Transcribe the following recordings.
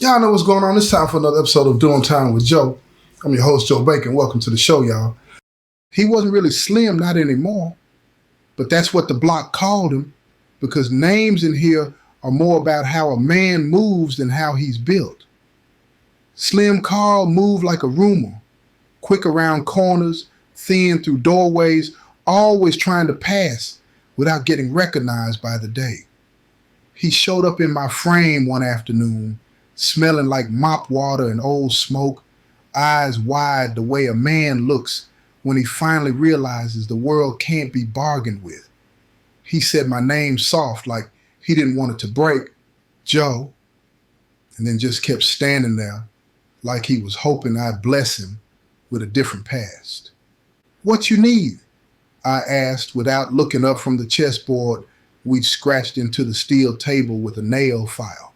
Y'all know what's going on. It's time for another episode of Doing Time with Joe. I'm your host, Joe Bacon. Welcome to the show, y'all. He wasn't really slim, not anymore, but that's what the block called him because names in here are more about how a man moves than how he's built. Slim Carl moved like a rumor, quick around corners, thin through doorways, always trying to pass without getting recognized by the day. He showed up in my frame one afternoon, smelling like mop water and old smoke, eyes wide the way a man looks when he finally realizes the world can't be bargained with. He said my name soft like he didn't want it to break, Joe, and then just kept standing there like he was hoping I'd bless him with a different past. What you need? I asked without looking up from the chessboard we'd scratched into the steel table with a nail file.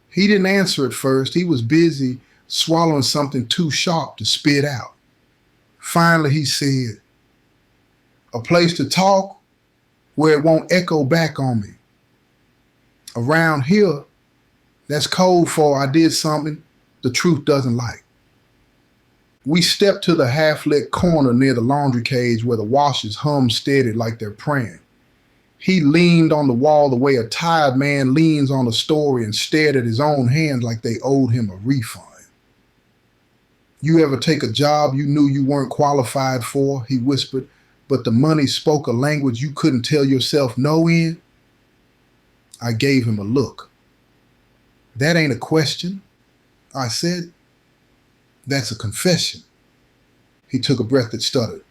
He didn't answer at first. He was busy swallowing something too sharp to spit out. Finally, he said, "A place to talk where it won't echo back on me. Around here, that's code for I did something the truth doesn't like." We stepped to the half-lit corner near the laundry cage where the washers hummed steady like they're praying. He leaned on the wall the way a tired man leans on a story and stared at his own hands like they owed him a refund. "You ever take a job you knew you weren't qualified for?" he whispered, "but the money spoke a language you couldn't tell yourself no in?" I gave him a look. "That ain't a question," I said. "That's a confession." He took a breath that stuttered.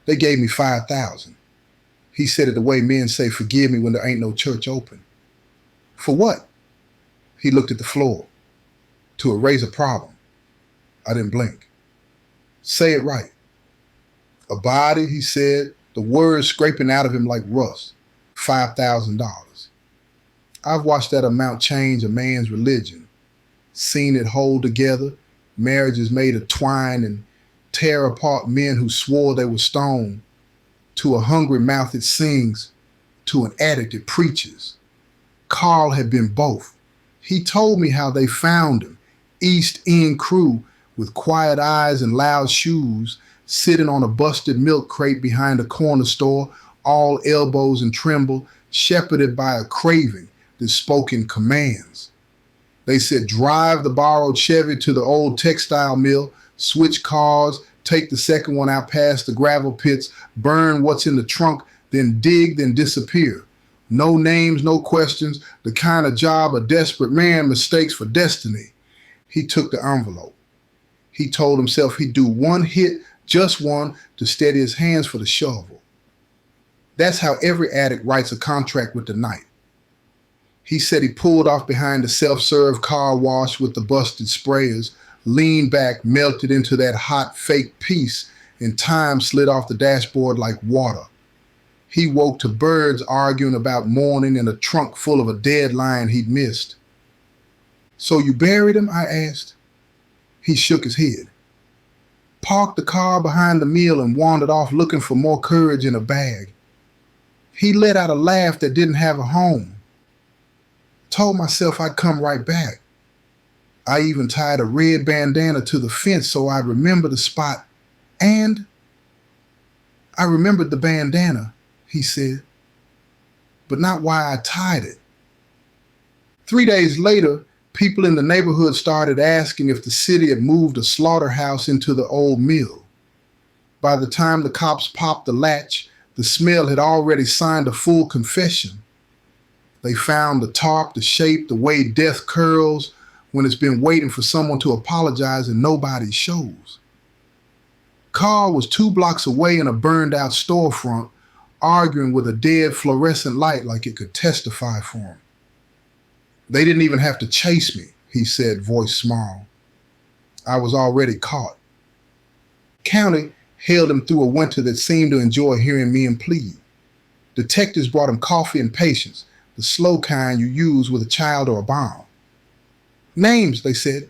"They gave me $5,000. He said it the way men say forgive me when there ain't no church open." "For what?" He looked at the floor. "To erase a problem." I didn't blink. "Say it right." "A body," he said, the words scraping out of him like rust. $5,000. I've watched that amount change a man's religion, seen it hold together, marriages made of twine, and tear apart men who swore they were stoned. To a hungry mouth it sings, to an addict it preaches. Carl had been both. He told me how they found him, East End crew with quiet eyes and loud shoes, sitting on a busted milk crate behind a corner store, all elbows and tremble, shepherded by a craving that spoke in commands. They said, drive the borrowed Chevy to the old textile mill, switch cars, take the second one out past the gravel pits, burn what's in the trunk, then dig, then disappear. No names, no questions, the kind of job a desperate man mistakes for destiny. He took the envelope. He told himself he'd do one hit, just one, to steady his hands for the shovel. That's how every addict writes a contract with the night. He said he pulled off behind the self-serve car wash with the busted sprayers, leaned back, melted into that hot fake peace, and time slid off the dashboard like water. He woke to birds arguing about morning and a trunk full of a deadline he'd missed. "So you buried him?" I asked. He shook his head, parked the car behind the mill and wandered off looking for more courage in a bag. He let out a laugh that didn't have a home. Told myself I'd come right back. I even tied a red bandana to the fence so I'd remember the spot. And I remembered the bandana, he said, but not why I tied it. 3 days later, people in the neighborhood started asking if the city had moved a slaughterhouse into the old mill. By the time the cops popped the latch, the smell had already signed a full confession. They found the tarp, the shape, the way death curls when it's been waiting for someone to apologize and nobody shows. Carl was 2 blocks away in a burned out storefront, arguing with a dead fluorescent light like it could testify for him. "They didn't even have to chase me," he said, voice small. "I was already caught." County held him through a winter that seemed to enjoy hearing men plead. Detectives brought him coffee and patience, the slow kind you use with a child or a bomb. "Names," they said.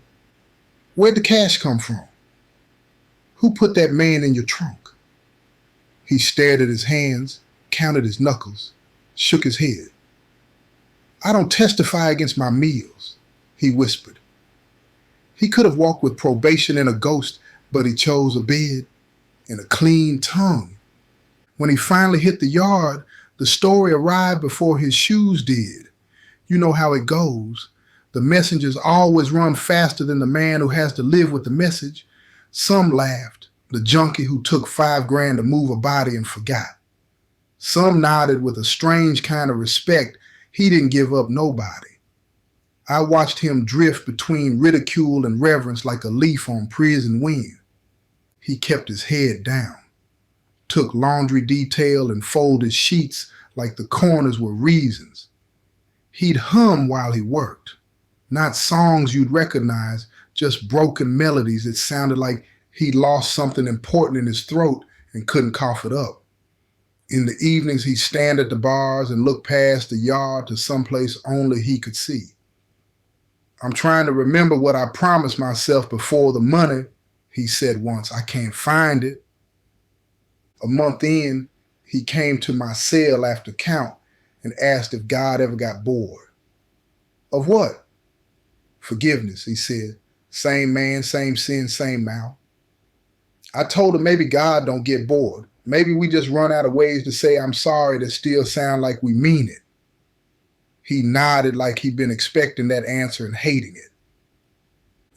"Where'd the cash come from? Who put that man in your trunk?" He stared at his hands, counted his knuckles, shook his head. "I don't testify against my meals. he whispered. He could have walked with probation and a ghost, but he chose a bed and a clean tongue. When he finally hit the yard, the story arrived before his shoes did. You know how it goes. The messengers always run faster than the man who has to live with the message. Some laughed, the junkie who took $5 to move a body and forgot. Some nodded with a strange kind of respect. He didn't give up nobody. I watched him drift between ridicule and reverence like a leaf on prison wind. He kept his head down, took laundry detail and folded sheets like the corners were reasons. He'd hum while he worked, not songs you'd recognize, just broken melodies that sounded like he'd lost something important in his throat and couldn't cough it up. In the evenings, he'd stand at the bars and look past the yard to someplace only he could see. I'm trying to remember what I promised myself before the money, he said once. I can't find it. A month in, he came to my cell after count and asked if God ever got bored. Of what? Forgiveness, he said. Same man, same sin, same mouth. I told him maybe God don't get bored. Maybe we just run out of ways to say I'm sorry that still sound like we mean it. He nodded like he'd been expecting that answer and hating it.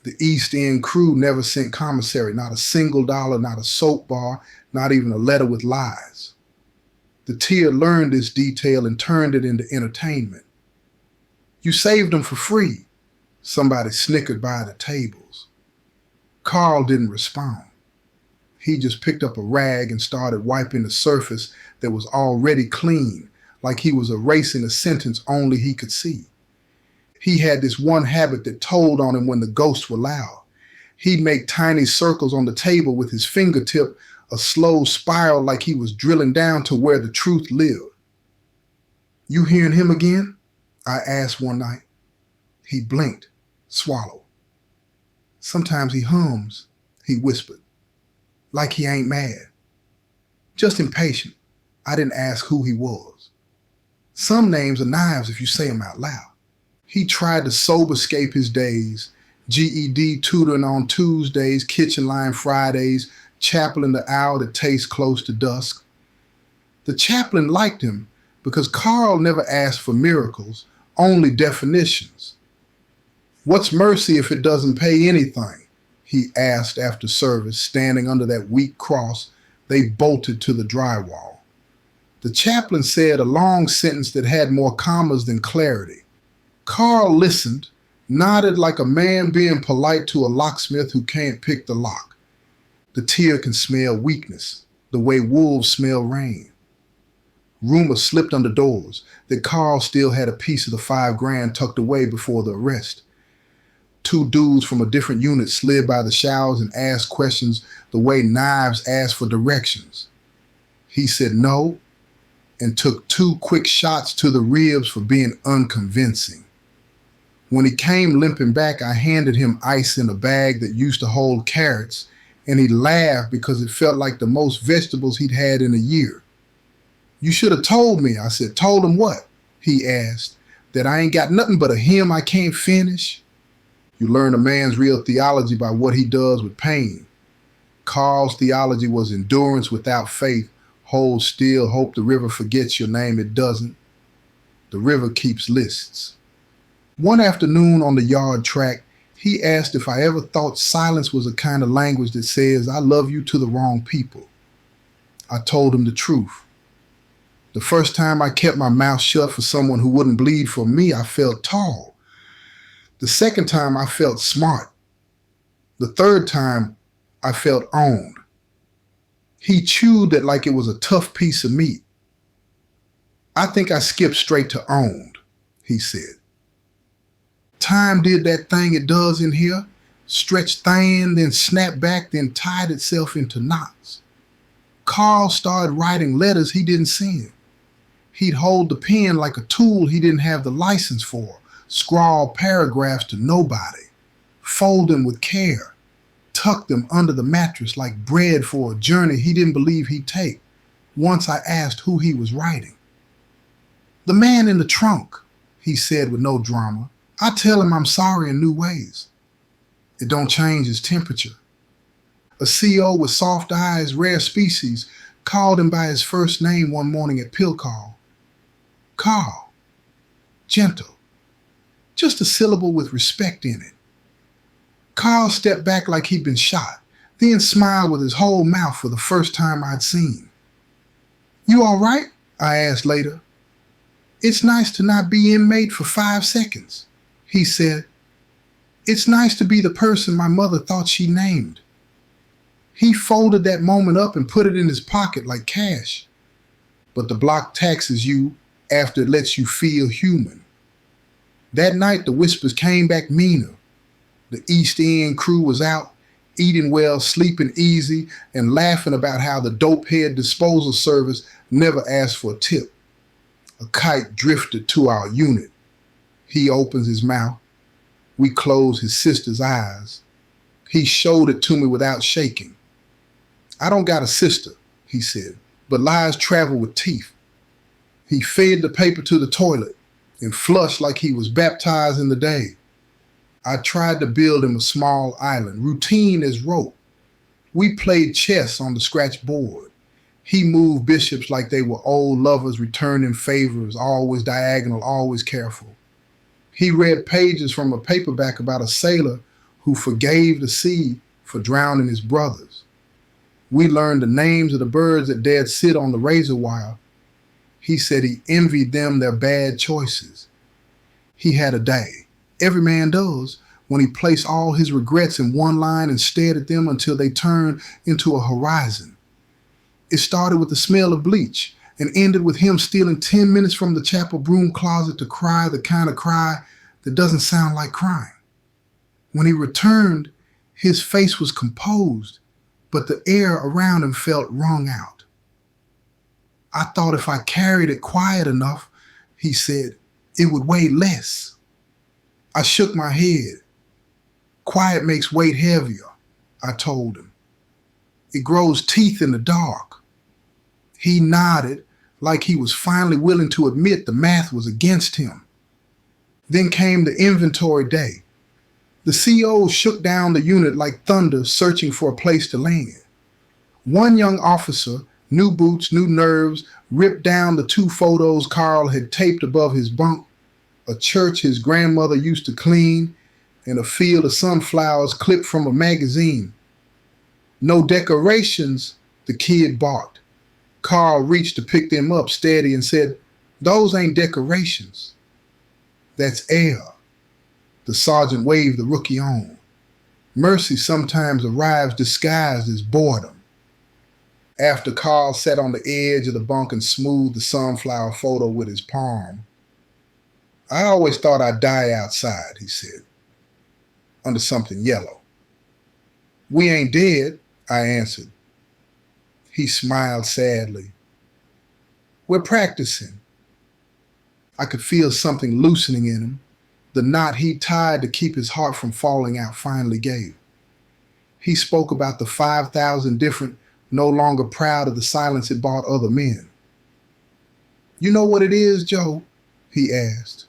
The East End crew never sent commissary, not a single dollar, not a soap bar, not even a letter with lies. The tier learned this detail and turned it into entertainment. You saved them for free. Somebody snickered by the tables. Carl didn't respond. He just picked up a rag and started wiping the surface that was already clean, like he was erasing a sentence only he could see. He had this one habit that told on him when the ghosts were loud. He'd make tiny circles on the table with his fingertip, a slow spiral like he was drilling down to where the truth lived. You hearing him again? I asked one night. He blinked, swallowed. Sometimes he hums, he whispered, like he ain't mad. Just impatient. I didn't ask who he was. Some names are knives if you say them out loud. He tried to soberscape his days, GED tutoring on Tuesdays, kitchen line Fridays, chapel in the hour that tastes close to dusk. The chaplain liked him because Carl never asked for miracles, only definitions. What's mercy if it doesn't pay anything? He asked after service, standing under that weak cross they bolted to the drywall. The chaplain said a long sentence that had more commas than clarity. Carl listened, nodded like a man being polite to a locksmith who can't pick the lock. The tear can smell weakness, the way wolves smell rain. Rumor slipped under doors that Carl still had a piece of the $5 tucked away before the arrest. 2 dudes from a different unit slid by the showers and asked questions the way knives ask for directions. He said no and took 2 quick shots to the ribs for being unconvincing. When he came limping back, I handed him ice in a bag that used to hold carrots, and he laughed because it felt like the most vegetables he'd had in a year. You should have told me, I said. Told him what? He asked. That I ain't got nothing but a hymn I can't finish? You learn a man's real theology by what he does with pain. Carl's theology was endurance without faith. Hold still, hope the river forgets your name. It doesn't. The river keeps lists. One afternoon on the yard track, he asked if I ever thought silence was a kind of language that says, I love you to the wrong people. I told him the truth. The first time I kept my mouth shut for someone who wouldn't bleed for me, I felt tall. The second time, I felt smart. The third time, I felt owned. He chewed it like it was a tough piece of meat. I think I skipped straight to owned, he said. Time did that thing it does in here, stretched thin, then snapped back, then tied itself into knots. Carl started writing letters he didn't send. He'd hold the pen like a tool he didn't have the license for, scrawl paragraphs to nobody, fold them with care, tuck them under the mattress like bread for a journey he didn't believe he'd take. Once I asked who he was writing. The man in the trunk, he said with no drama. I tell him I'm sorry in new ways. It don't change his temperature. A CO with soft eyes, rare species, called him by his first name one morning at pill call. Carl. Gentle. Just a syllable with respect in it. Carl stepped back like he'd been shot, then smiled with his whole mouth for the first time I'd seen. You all right? I asked later. It's nice to not be inmate for 5 seconds, he said. It's nice to be the person my mother thought she named. He folded that moment up and put it in his pocket like cash. But the block taxes you after it lets you feel human. That night the whispers came back meaner. The East End crew was out, eating well, sleeping easy, and laughing about how the dopehead disposal service never asked for a tip. A kite drifted to our unit. He opens his mouth. We close his sister's eyes. He showed it to me without shaking. I don't got a sister, he said, but lies travel with teeth. He fed the paper to the toilet and flushed like he was baptized in the day. I tried to build him a small island, routine as rope. We played chess on the scratch board. He moved bishops like they were old lovers returning favors, always diagonal, always careful. He read pages from a paperback about a sailor who forgave the sea for drowning his brothers. We learned the names of the birds that dared sit on the razor wire. He said he envied them their bad choices. He had a day, every man does, when he placed all his regrets in one line and stared at them until they turned into a horizon. It started with the smell of bleach and ended with him stealing 10 minutes from the chapel broom closet to cry the kind of cry that doesn't sound like crying. When he returned, his face was composed, but the air around him felt wrung out. I thought if I carried it quiet enough, he said, it would weigh less. I shook my head. Quiet makes weight heavier, I told him. It grows teeth in the dark. He nodded like he was finally willing to admit the math was against him. Then came the inventory day. The COs shook down the unit like thunder searching for a place to land. One young officer, new boots, new nerves, ripped down the 2 photos Carl had taped above his bunk, a church his grandmother used to clean, and a field of sunflowers clipped from a magazine. No decorations, the kid barked. Carl reached to pick them up steady and said, those ain't decorations. That's air. The sergeant waved the rookie on. Mercy sometimes arrives disguised as boredom. After Carl sat on the edge of the bunk and smoothed the sunflower photo with his palm, I always thought I'd die outside, he said, under something yellow. We ain't dead, I answered. He smiled sadly. We're practicing. I could feel something loosening in him. The knot he tied to keep his heart from falling out finally gave. He spoke about the 5,000 different, no longer proud of the silence it brought other men. You know what it is, Joe? He asked.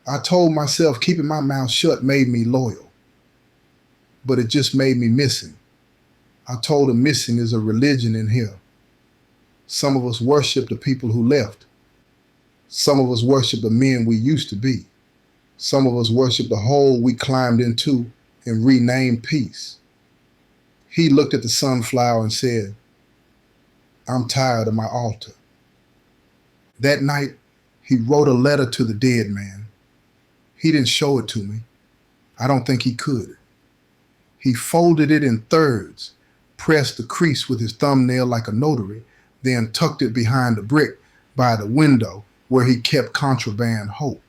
I told myself keeping my mouth shut made me loyal. But it just made me missing. I told him missing is a religion in here. Some of us worship the people who left. Some of us worship the men we used to be. Some of us worship the hole we climbed into and renamed peace. He looked at the sunflower and said, I'm tired of my altar. That night, he wrote a letter to the dead man. He didn't show it to me. I don't think he could. He folded it in thirds, pressed the crease with his thumbnail like a notary, then tucked it behind a brick by the window where he kept contraband hope.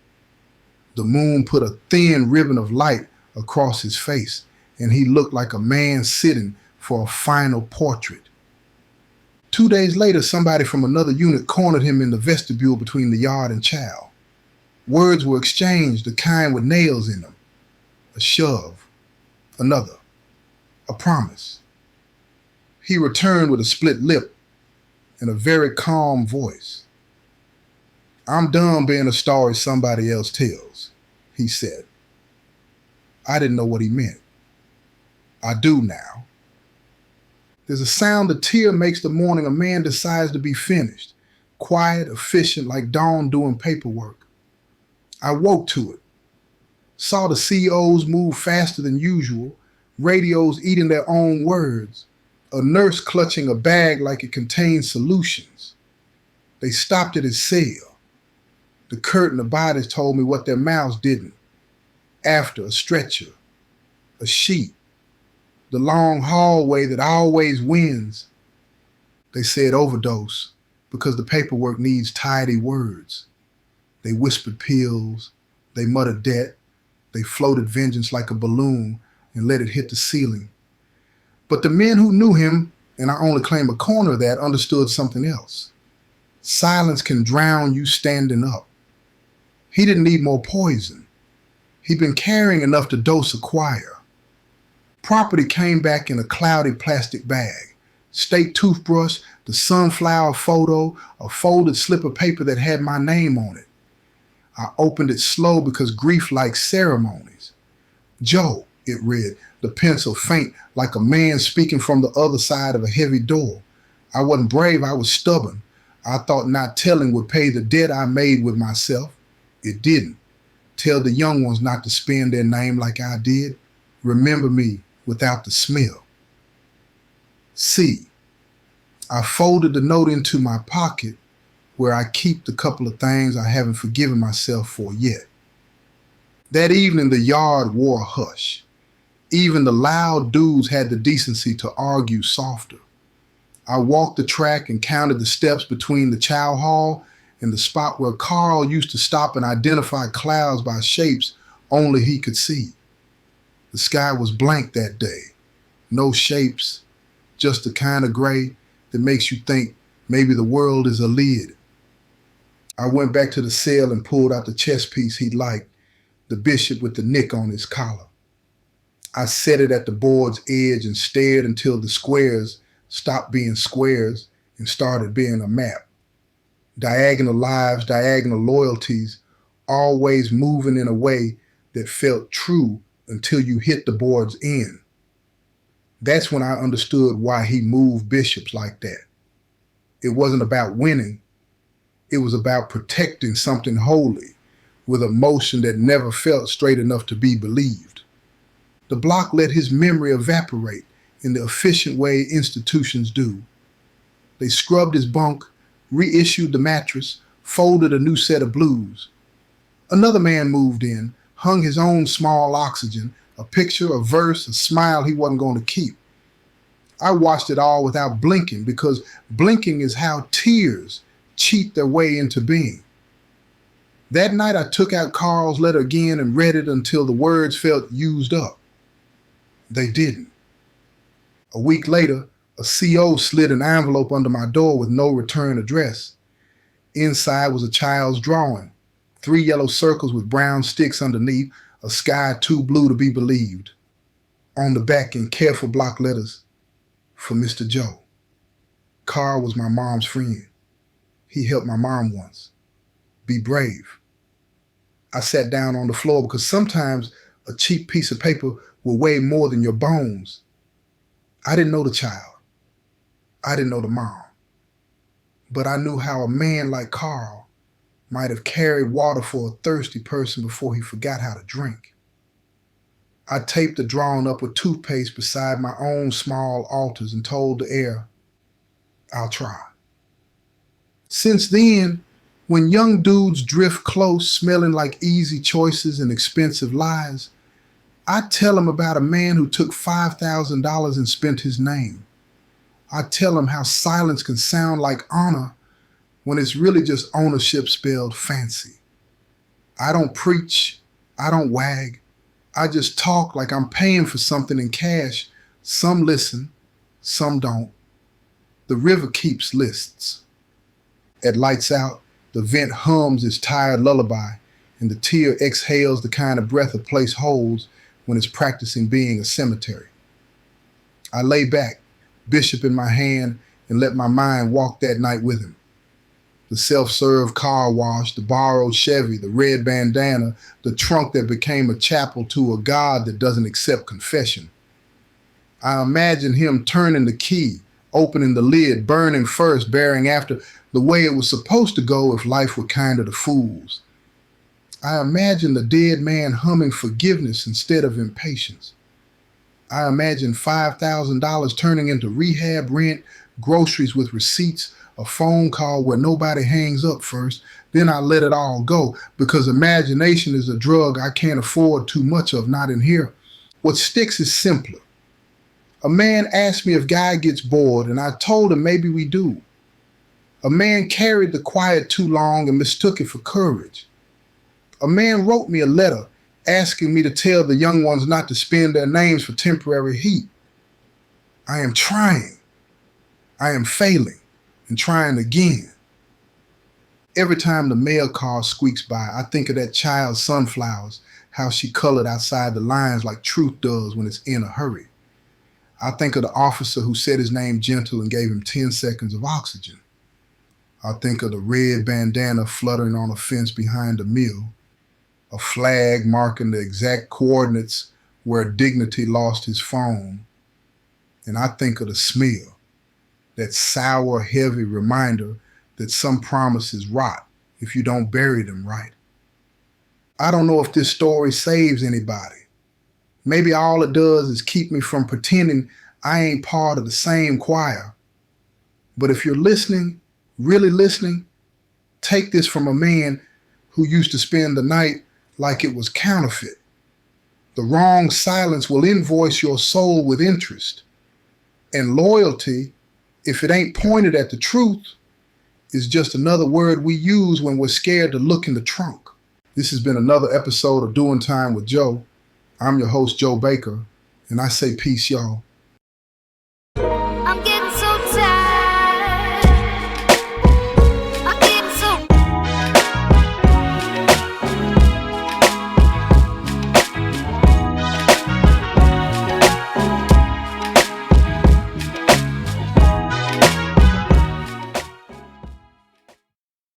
The moon put a thin ribbon of light across his face, and he looked like a man sitting for a final portrait. 2 days later, somebody from another unit cornered him in the vestibule between the yard and chow. Words were exchanged, the kind with nails in them. A shove, another, a promise. He returned with a split lip and a very calm voice. I'm done being a story somebody else tells. he said. I didn't know what he meant. I do now. There's a sound a tear makes the morning a man decides to be finished. Quiet, efficient, like dawn doing paperwork. I woke to it. Saw the CEOs move faster than usual, radios eating their own words, a nurse clutching a bag like it contained solutions. They stopped at his cell. The curtain of bodies told me what their mouths didn't. After, a stretcher, a sheet, the long hallway that always wins. They said overdose because the paperwork needs tidy words. They whispered pills, they muttered debt, they floated vengeance like a balloon and let it hit the ceiling. But the men who knew him, and I only claim a corner of that, understood something else. Silence can drown you standing up. He didn't need more poison. He'd been carrying enough to dose a choir. Property came back in a cloudy plastic bag. State toothbrush, the sunflower photo, a folded slip of paper that had my name on it. I opened it slow because grief likes ceremonies. Joe, it read, the pencil faint like a man speaking from the other side of a heavy door. I wasn't brave, I was stubborn. I thought not telling would pay the debt I made with myself. It didn't. Tell the young ones not to spend their name like I did. Remember me without the smell. C. I folded the note into my pocket where I keep the couple of things I haven't forgiven myself for yet. That evening, the yard wore a hush. Even the loud dudes had the decency to argue softer. I walked the track and counted the steps between the chow hall and the spot where Carl used to stop and identify clouds by shapes only he could see. The sky was blank that day. No shapes, just the kind of gray that makes you think maybe the world is a lid. I went back to the cell and pulled out the chess piece he'd liked, the bishop with the nick on his collar. I set it at the board's edge and stared until the squares stopped being squares and started being a map. Diagonal lives, diagonal loyalties, always moving in a way that felt true until you hit the board's end. That's when I understood why he moved bishops like that. It wasn't about winning. It was about protecting something holy with a motion that never felt straight enough to be believed. The block let his memory evaporate in the efficient way institutions do. They scrubbed his bunk, reissued the mattress, folded a new set of blues. Another man moved in, hung his own small oxygen, a picture, a verse, a smile he wasn't going to keep. I watched it all without blinking because blinking is how tears cheat their way into being. That night I took out Carl's letter again and read it until the words felt used up. They didn't. A week later, a CO slid an envelope under my door with no return address. Inside was a child's drawing, 3 yellow circles with brown sticks underneath, a sky too blue to be believed. On the back in careful block letters, for Mr. Joe. Carl was my mom's friend. He helped my mom once. Be brave. I sat down on the floor because sometimes a cheap piece of paper will weigh more than your bones. I didn't know the child. I didn't know the mom. But I knew how a man like Carl might have carried water for a thirsty person before he forgot how to drink. I taped the drawing up with toothpaste beside my own small altars and told the air, I'll try. Since then, when young dudes drift close, smelling like easy choices and expensive lies, I tell them about a man who took $5,000 and spent his name. I tell them how silence can sound like honor when it's really just ownership spelled fancy. I don't preach, I don't wag, I just talk like I'm paying for something in cash. Some listen, some don't. The river keeps lists. At lights out, the vent hums its tired lullaby, and the tear exhales the kind of breath a place holds when it's practicing being a cemetery. I lay back, bishop in my hand, and let my mind walk that night with him. The self-serve car wash, the borrowed Chevy, the red bandana, the trunk that became a chapel to a God that doesn't accept confession. I imagine him turning the key, opening the lid, burning first, bearing after, the way it was supposed to go if life were kinder to fools. I imagine the dead man humming forgiveness instead of impatience. I imagine $5,000 turning into rehab rent, groceries with receipts, a phone call where nobody hangs up first, then I let it all go, because imagination is a drug I can't afford too much of, not in here. What sticks is simpler. A man asked me if Guy gets bored, and I told him maybe we do. A man carried the quiet too long and mistook it for courage. A man wrote me a letter asking me to tell the young ones not to spend their names for temporary heat. I am trying. I am failing and trying again. Every time the mail car squeaks by, I think of that child's sunflowers, how she colored outside the lines like truth does when it's in a hurry. I think of the officer who said his name gentle and gave him 10 seconds of oxygen. I think of the red bandana fluttering on a fence behind the mill, a flag marking the exact coordinates where dignity lost his phone. And I think of the smell, that sour, heavy reminder that some promises rot if you don't bury them right. I don't know if this story saves anybody. Maybe all it does is keep me from pretending I ain't part of the same choir. But if you're listening, really listening, take this from a man who used to spend the night like it was counterfeit. The wrong silence will invoice your soul with interest. And loyalty, if it ain't pointed at the truth, is just another word we use when we're scared to look in the trunk. This has been another episode of Doing Time with Joe. I'm your host, Joe Baker, and I say peace, y'all.